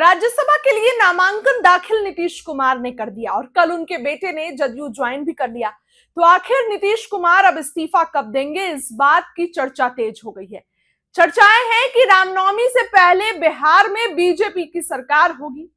राज्यसभा के लिए नामांकन दाखिल नीतीश कुमार ने कर दिया और कल उनके बेटे ने जदयू ज्वाइन भी कर लिया। तो आखिर नीतीश कुमार अब इस्तीफा कब देंगे, इस बात की चर्चा तेज हो गई है। चर्चाएं हैं कि रामनवमी से पहले बिहार में बीजेपी की सरकार होगी,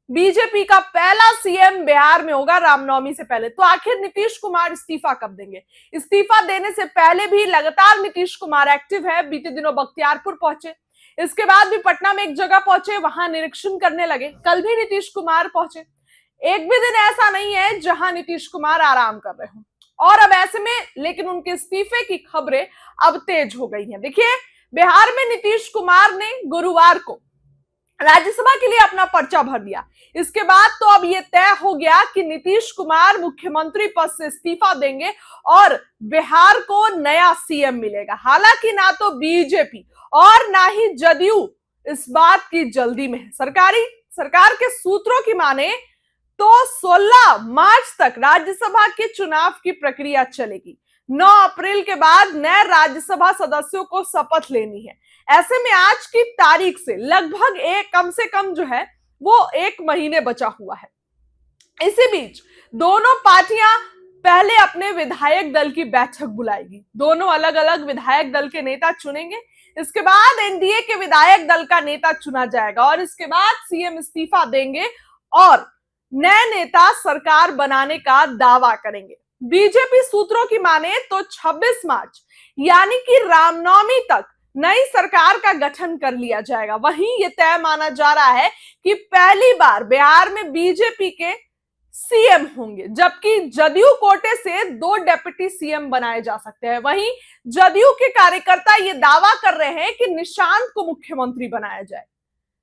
बीजेपी का पहला सीएम बिहार में होगा रामनवमी से पहले। तो आखिर नीतीश कुमार इस्तीफा कब देंगे? इस्तीफा देने से पहले भी लगातार नीतीश कुमार एक्टिव है। बीते दिनों बख्तियारपुर पहुंचे, इसके बाद भी पटना में एक जगह पहुंचे, वहां निरीक्षण करने लगे। कल भी नीतीश कुमार पहुंचे। एक भी दिन ऐसा नहीं है जहां नीतीश कुमार आराम कर रहे हो। और अब ऐसे में लेकिन उनके इस्तीफे की खबरें अब तेज हो गई हैं। देखिए, बिहार में नीतीश कुमार ने गुरुवार को राज्यसभा के लिए अपना पर्चा भर दिया। इसके बाद तो अब यह तय हो गया कि नीतीश कुमार मुख्यमंत्री पद से इस्तीफा देंगे और बिहार को नया सीएम मिलेगा। हालांकि ना तो बीजेपी और ना ही जदयू इस बात की जल्दी में है। सरकार के सूत्रों की माने तो 16 मार्च तक राज्यसभा के चुनाव की प्रक्रिया चलेगी। 9 अप्रैल के बाद नए राज्यसभा सदस्यों को शपथ लेनी है। ऐसे में आज की तारीख से लगभग कम से कम जो है वो 1 महीने बचा हुआ है। इसी बीच दोनों पार्टियां पहले अपने विधायक दल की बैठक बुलाएगी। दोनों अलग अलग विधायक दल के नेता चुनेंगे। इसके बाद एनडीए के विधायक दल का नेता चुना जाएगा और इसके बाद सीएम इस्तीफा देंगे और नए नेता सरकार बनाने का दावा करेंगे। बीजेपी सूत्रों की माने तो 26 मार्च यानी कि रामनवमी तक नई सरकार का गठन कर लिया जाएगा। वहीं यह तय माना जा रहा है कि पहली बार बिहार में बीजेपी के सीएम होंगे, जबकि जदयू कोटे से 2 डिप्टी सीएम बनाए जा सकते हैं। वहीं जदयू के कार्यकर्ता ये दावा कर रहे हैं कि निशांत को मुख्यमंत्री बनाया जाए।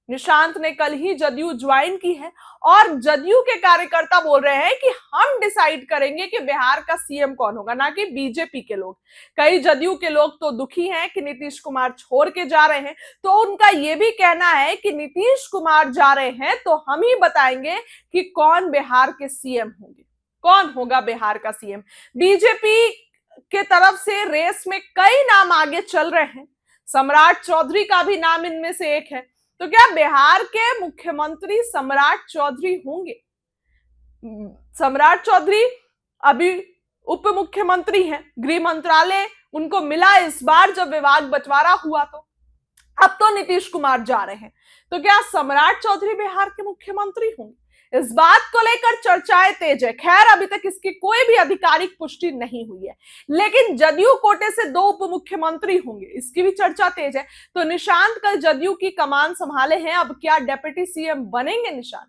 निशांत ने कल ही जदयू ज्वाइन की है और जदयू के कार्यकर्ता बोल रहे हैं कि हम डिसाइड करेंगे कि बिहार का सीएम कौन होगा, ना कि बीजेपी के लोग। कई जदयू के लोग तो दुखी हैं कि नीतीश कुमार छोड़ के जा रहे हैं, तो उनका यह भी कहना है कि नीतीश कुमार जा रहे हैं तो हम ही बताएंगे कि कौन बिहार के सीएम होंगे, कौन होगा बिहार का सीएम। बीजेपी के तरफ से रेस में कई नाम आगे चल रहे हैं। सम्राट चौधरी का भी नाम इनमें से एक है। तो क्या बिहार के मुख्यमंत्री सम्राट चौधरी होंगे? सम्राट चौधरी अभी उप मुख्यमंत्री हैं, गृह मंत्रालय उनको मिला इस बार जब विभाग बंटवारा हुआ। तो अब तो नीतीश कुमार जा रहे हैं, तो क्या सम्राट चौधरी बिहार के मुख्यमंत्री होंगे? इस बात को लेकर चर्चाएं तेज है। खैर, अभी तक इसकी कोई भी आधिकारिक पुष्टि नहीं हुई है, लेकिन जदयू कोटे से 2 उप मुख्यमंत्री होंगे, इसकी भी चर्चा तेज है। तो निशांत कल जदयू की कमान संभाले हैं, अब क्या डिप्टी सीएम बनेंगे निशांत?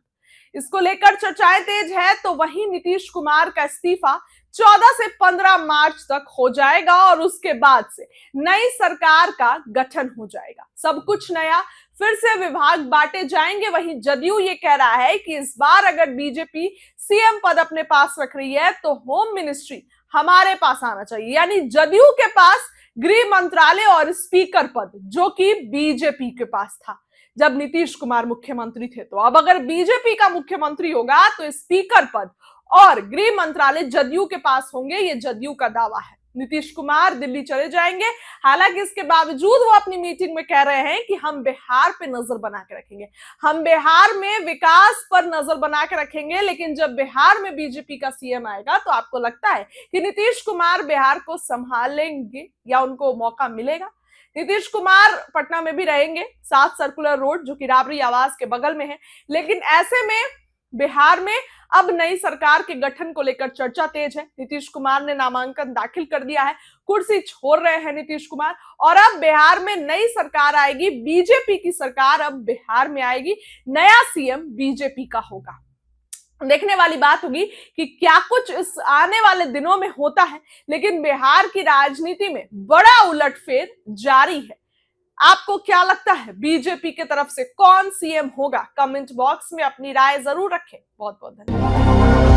इसको लेकर चर्चाएं तेज है। तो वहीं नीतीश कुमार का इस्तीफा 14 से 15 मार्च तक हो जाएगा और उसके बाद से नई सरकार का गठन हो जाएगा। सब कुछ नया, फिर से विभाग बांटे जाएंगे। वहीं जदयू ये कह रहा है कि इस बार अगर बीजेपी सीएम पद अपने पास रख रही है तो होम मिनिस्ट्री हमारे पास आना चाहिए, यानी जदयू के पास गृह मंत्रालय और स्पीकर पद, जो कि बीजेपी के पास था जब नीतीश कुमार मुख्यमंत्री थे। तो अब अगर बीजेपी का मुख्यमंत्री होगा तो स्पीकर पद और गृह मंत्रालय जदयू के पास होंगे, ये जदयू का दावा है। नीतीश कुमार दिल्ली चले जाएंगे। हालांकि इसके बावजूद वो अपनी मीटिंग में कह रहे हैं कि हम बिहार पे नजर बना के रखेंगे, हम बिहार में विकास पर नजर बना के रखेंगे। लेकिन जब बिहार में बीजेपी का सीएम आएगा तो आपको लगता है कि नीतीश कुमार बिहार को संभालेंगे या उनको मौका मिलेगा? नीतीश कुमार पटना में भी रहेंगे, 7 सर्कुलर रोड जो कि राबड़ी आवास के बगल में है। लेकिन ऐसे में बिहार में अब नई सरकार के गठन को लेकर चर्चा तेज है। नीतीश कुमार ने नामांकन दाखिल कर दिया है, कुर्सी छोड़ रहे हैं नीतीश कुमार और अब बिहार में नई सरकार आएगी, बीजेपी की सरकार अब बिहार में आएगी, नया सीएम बीजेपी का होगा। देखने वाली बात होगी कि क्या कुछ इस आने वाले दिनों में होता है। लेकिन बिहार की राजनीति में बड़ा उलटफेर जारी है। आपको क्या लगता है, बीजेपी की तरफ से कौन सीएम होगा? कमेंट बॉक्स में अपनी राय जरूर रखें। बहुत बहुत धन्यवाद।